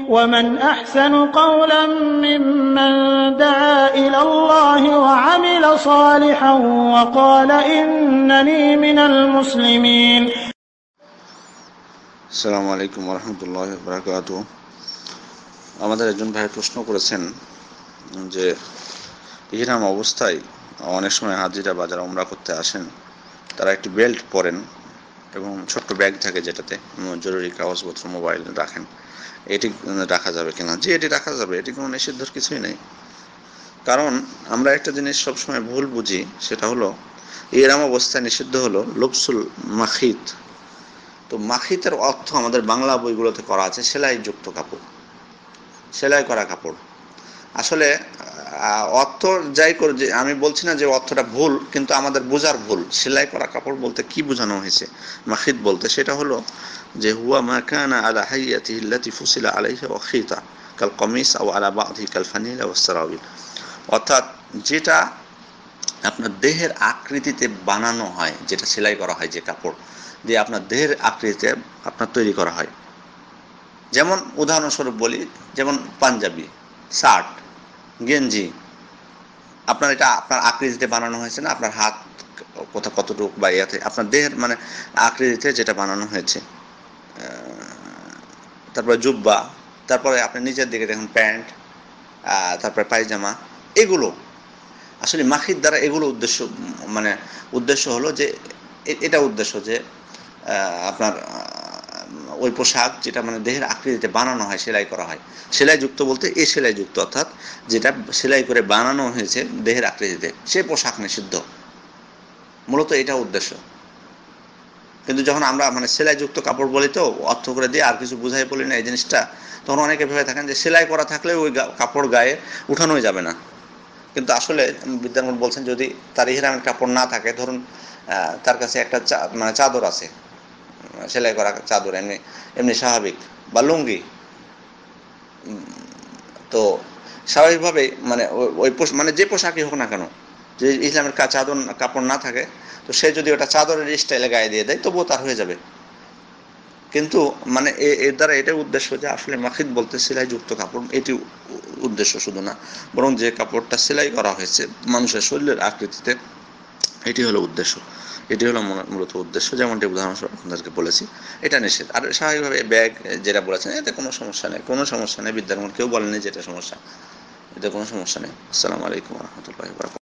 ومن أحسن قولا ممن دعا إلى الله وعمل صالحا وقال إنني من المسلمين. আসসালামু আলাইকুম ওয়া রাহমাতুল্লাহি ওয়া বারাকাতুহু। আমাদের একজন ভাই প্রশ্ন করেছেন যে ইহরাম অবস্থায় অনেক সময় হাজিরা বাজার উমরা করতে আসেন, তারা একটি বেল্ট পরেন এবং ছোট্ট ব্যাগ থাকে যেটাতে জরুরি কাগজপত্র মোবাইল রাখেন, এটি রাখা যাবে কিনা? জি, এটি রাখা যাবে, এটি কোনো নিষিদ্ধর কিছুই নেই। কারণ আমরা একটা জিনিস সবসময় ভুল বুঝি, সেটা হলো ইহরাম অবস্থায় নিষিদ্ধ হলো লুবসুল মাখিত। তো মাখিতের অর্থ আমাদের বাংলা বইগুলোতে করা আছে সেলাইযুক্ত কাপড়, সেলাই করা কাপড়। আসলে অর্থ যাই করে, যে আমি বলছি না যে অর্থটা ভুল, কিন্তু আমাদের বোঝার ভুল। সেলাই করা কাপড় বলতে কি বোঝানো হয়েছে মাখিত বলতে? সেটা হলো যে হুয়া মা কানা আলা হাইয়াতিহি আল্লাতী ফুসিলা আলাইহা ওয়া খিতা কাল কমিস আও আলা বা'দিহি কাল ফানিলা ওয়াস সারাবিল। অর্থাৎ যেটা আপনার দেহের আকৃতিতে বানানো হয়, যেটা সেলাই করা হয়, যে কাপড় দিয়ে আপনার দেহের আকৃতিতে আপনার তৈরি করা হয়। যেমন উদাহরণস্বরূপ বলি, যেমন পাঞ্জাবি, শার্ট, গেঞ্জি, আপনার এটা আপনার আকৃতিতে বানানো হয়েছে না, আপনার হাত কতটুকু বা ইয়াতে আপনার দেহের মানে আকৃতিতে যেটা বানানো হয়েছে। তারপরে জুব্বা, তারপরে আপনি নিচের দিকে দেখুন প্যান্ট, তারপরে পায়জামা, এগুলো আসলে মাখির দ্বারা এগুলো উদ্দেশ্য, মানে উদ্দেশ্য হলো যে এটা উদ্দেশ্য যে আপনার ওই পোশাক যেটা মানে দেহের আকৃতিতে বানানো হয়, সেলাই করা হয়। সেলাইযুক্ত বলতে এ সেলাইযুক্ত, অর্থাৎ যেটা সেলাই করে বানানো হয়েছে দেহের আকৃতিতে, সে পোশাক নিষিদ্ধ। মূলত এটা উদ্দেশ্য। কিন্তু যখন আমরা মানে সেলাইযুক্ত কাপড় বলি, তো অর্থ করে দিয়ে আর কিছু বুঝাই বলি না এই জিনিসটা, তখন অনেকে ভেবে থাকেন যে সেলাই করা থাকলে ওই কাপড় গায়ে উঠানোই যাবে না। কিন্তু আসলে বিদ্যানগর বলছেন যদি তার ইহরামের কাপড় না থাকে, ধরুন তার কাছে একটা মানে চাদর আছে, সেলাই করা চাদর, এমনি এমনি স্বাভাবিক, বা লুঙ্গি, তো স্বাভাবিকভাবেই মানে ওই মানে যে পোশাকই হোক না কেন, যে ইসলামের চাদর কাপড় না থাকে, তো সে যদি ওটা চাদরের স্টাইলে গায়ে দিয়ে দেয় তবুও তার হয়ে যাবে। কিন্তু মানে এর দ্বারা এটাই উদ্দেশ্য যে আসলে মাখিদ বলতে সেলাইযুক্ত কাপড়, এটি উদ্দেশ্য শুধু না, বরং যে কাপড়টা সেলাই করা হয়েছে মানুষের শরীরের আকৃতিতে, এটি হলো উদ্দেশ্য, এটি হলো মূলত উদ্দেশ্য। যেমনটি উদাহরণস্বরূপ আপনাদেরকে বলেছি, এটা নিষেধ। আর স্বাভাবিকভাবে ব্যাগ যেটা বলেছেন, এতে কোনো সমস্যা নেই, কোনো সমস্যা নেই। বিদ্যানগর কেউ বলেনি যে এটা সমস্যা, এতে কোনো সমস্যা নেই। আসসালামু আলাইকুম ওয়া রাহমাতুল্লাহি ওয়া বারাকাতুহু।